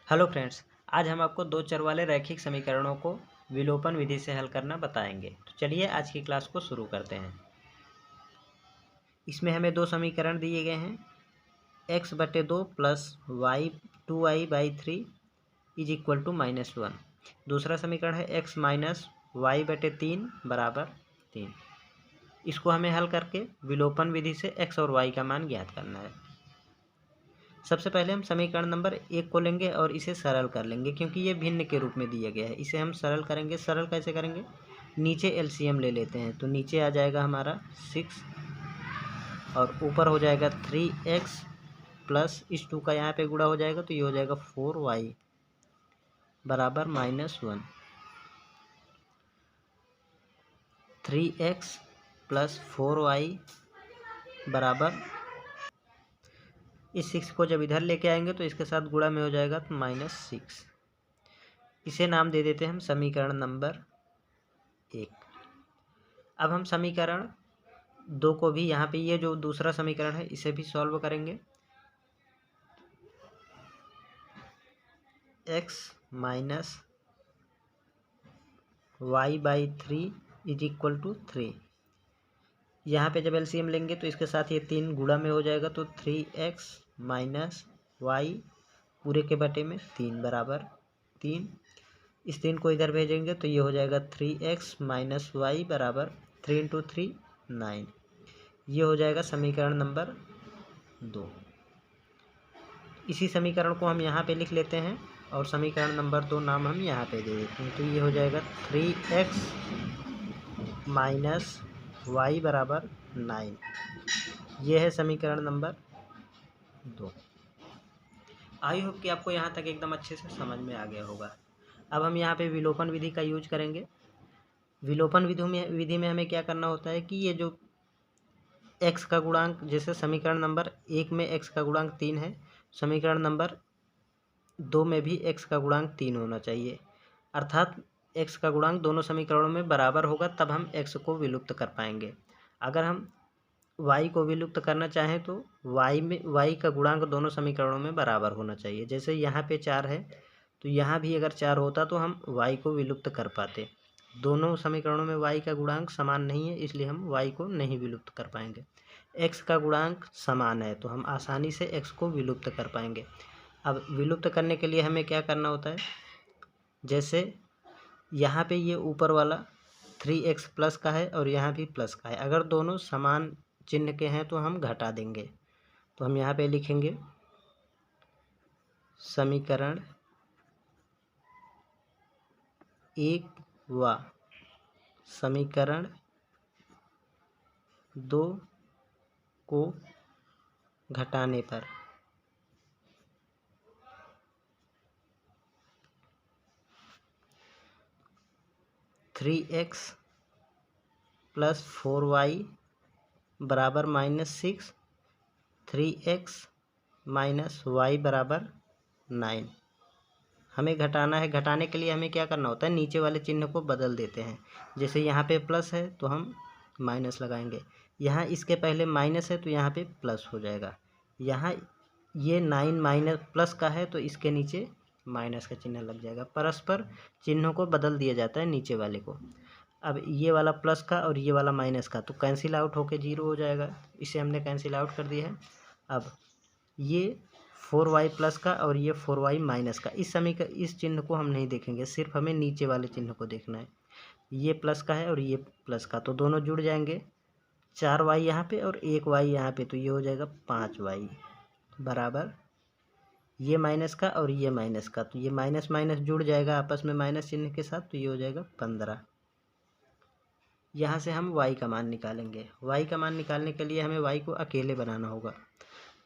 Hello friends, आज हम आपको दो चर वाले रैखिक समीकरणों को विलोपन विधि से हल करना बताएंगे। तो चलिए आज की क्लास को शुरू करते हैं। इसमें हमें दो समीकरण दिए गए हैं, x/2 plus y 2y/3 is equal to -1। दूसरा समीकरण है x माइनस y/3 बराबर 3। इसको हमें हल करके विलोपन विधि से x और y का मान ज्ञात करना है। सबसे पहले हम समीकरण नंबर 1 को लेंगे और इसे सरल कर लेंगे, क्योंकि ये भिन्न के रूप में दिया गया है। इसे हम सरल करेंगे। सरल कैसे करेंगे? नीचे एलसीएम ले लेते हैं, तो नीचे आ जाएगा हमारा 6 और ऊपर हो जाएगा 3x प्लस इस 2 का यहाँ पे गुणा हो जाएगा, तो ये हो जाएगा 4y बराबर -1। 3x प्लस 4y बराबर, इस 6 को जब इधर लेके आएंगे तो इसके साथ गुणा में हो जाएगा तो -6। इसे नाम दे देते हैं हम समीकरण नंबर 1। अब हम समीकरण 2 को भी यहाँ पे, ये जो दूसरा समीकरण है इसे भी सॉल्व करेंगे। x minus y/3 is equal to 3। यहाँ पे जब एलसीएम लेंगे तो इसके साथ ये 3 गुणा में हो जाएगा, तो 3x माइनस y पूरे के बटे में 3 बराबर 3। इस 3 को इधर भेजेंगे तो ये हो जाएगा 3x माइनस वाई बराबर 3 इंटू 3 9। ये हो जाएगा समीकरण नंबर 2। इसी समीकरण को हम यहाँ पे लिख लेते हैं और समीकरण नंबर 2 नाम हम यहाँ पे दे देते हैं। तो ये हो जाएगा 3x माइनस वाई बराबर 9। ये है समीकरण नंबर 2। आई होप कि आपको यहाँ तक एकदम अच्छे से समझ में आ गया होगा। अब हम यहाँ पे विलोपन विधि का यूज करेंगे। विलोपन विधि में हमें क्या करना होता है कि ये जो x का गुणांक, जैसे समीकरण नंबर 1 में x का गुणांक 3 है, समीकरण नंबर 2 में भी x का गुणांक 3 होना चाहिए। अर्थात x का गुणांक दोनों समीकरणों में बराबर होगा, तब हम x को विलुप्त कर पाएंगे। अगर हम y को विलुप्त करना चाहें तो y का गुणांक दोनों समीकरणों में बराबर होना चाहिए। जैसे यहाँ पे 4 है, तो यहाँ भी अगर 4 होता तो हम y को विलुप्त कर पाते। दोनों समीकरणों में y का गुणांक समान नहीं है, इसलिए हम y को नहीं विलुप्त कर पाएंगे। x का गुणांक समान है तो हम आसानी से x को विलुप्त कर पाएंगे। अब विलुप्त करने के लिए हमें क्या करना होता है? जैसे यहाँ पे ये ऊपर वाला 3x प्लस का है और यहाँ भी प्लस का है। अगर दोनों समान चिन्ह के हैं तो हम घटा देंगे। तो हम यहाँ पे लिखेंगे समीकरण 1 व समीकरण 2 को घटाने पर (3x प्लस 4y बराबर -6, 3x माइनस y बराबर 9। हमें घटाना है। घटाने के लिए हमें क्या करना होता है? नीचे वाले चिन्ह को बदल देते हैं। जैसे यहाँ पे प्लस है तो हम माइनस लगाएंगे, यहाँ इसके पहले माइनस है तो यहाँ पे प्लस हो जाएगा। यहाँ ये 9 माइनस प्लस का है तो इसके नीचे माइनस का चिन्ह लग जाएगा। परस्पर चिन्हों को बदल दिया जाता है नीचे वाले को। अब ये वाला प्लस का और ये वाला माइनस का तो कैंसिल आउट होके 0 हो जाएगा। इसे हमने कैंसिल आउट कर दिया है। अब ये 4y प्लस का और ये 4y माइनस का, इस चिन्ह को हम नहीं देखेंगे, सिर्फ हमें नीचे वाले चिन्ह को देखना है। ये प्लस का है और ये प्लस का, तो दोनों जुड़ जाएंगे। 4y यहाँ पे और 1y यहाँ पे, तो ये हो जाएगा 5y बराबर ये माइनस का और ये माइनस का, तो ये माइनस माइनस जुड़ जाएगा आपस में माइनस चिन्ह के साथ, तो ये हो जाएगा 15। यहाँ से हम y का मान निकालेंगे। y का मान निकालने के लिए हमें y को अकेले बनाना होगा,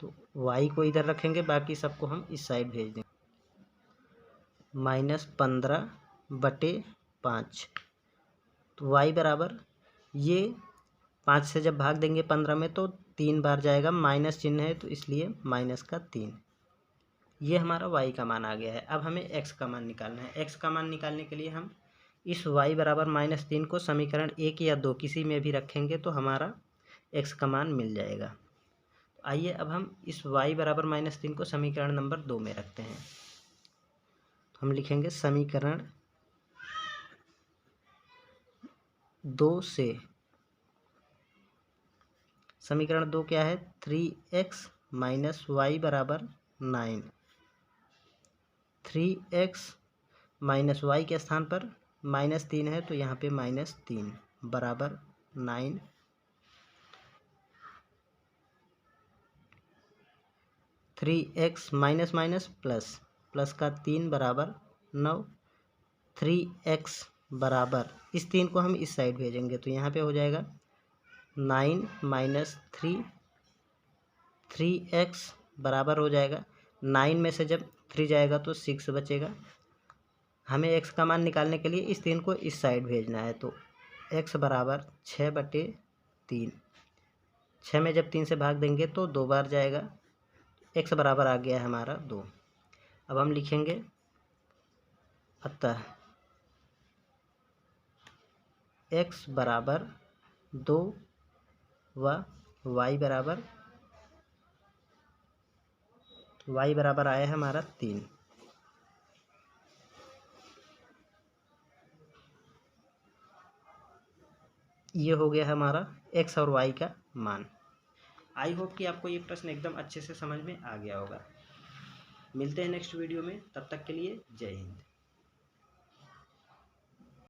तो y को इधर रखेंगे, बाकी सबको हम इस साइड भेज देंगे। -15/5, तो y बराबर ये 5 से जब भाग देंगे 15 में तो 3 बार जाएगा, माइनस चिन्ह है तो इसलिए माइनस का 3। ये हमारा y का मान आ गया है। अब हमें x का मान निकालना है। x का मान निकालने के लिए हम इस y बराबर -3 को समीकरण 1 या 2 किसी में भी रखेंगे तो हमारा x का मान मिल जाएगा। आइए अब हम इस y बराबर -3 को समीकरण नंबर 2 में रखते हैं। हम लिखेंगे समीकरण 2 से, समीकरण 2 क्या है, 3x माइनस वाई बराबर 9। 3x माइनस वाई के स्थान पर -3 है तो यहाँ पे -3 बराबर 9। 3x minus minus plus, plus का 3 बराबर 9। 3x बराबर, इस 3 को हम इस साइड भेजेंगे तो यहाँ पे हो जाएगा 9 माइनस 3। 3x बराबर हो जाएगा 9 में से जब 3 जाएगा तो 6 बचेगा। हमें x का मान निकालने के लिए इस 3 को इस साइड भेजना है तो x बराबर 6/3। 6 में जब 3 से भाग देंगे तो 2 बार जाएगा, x बराबर आ गया है हमारा 2। अब हम लिखेंगे अतः x बराबर 2 व y बराबर आया है हमारा 3। ये हो गया हमारा x और y का मान। आई होप कि आपको ये प्रश्न एकदम अच्छे से समझ में आ गया होगा। मिलते हैं नेक्स्ट वीडियो में, तब तक के लिए जय हिंद।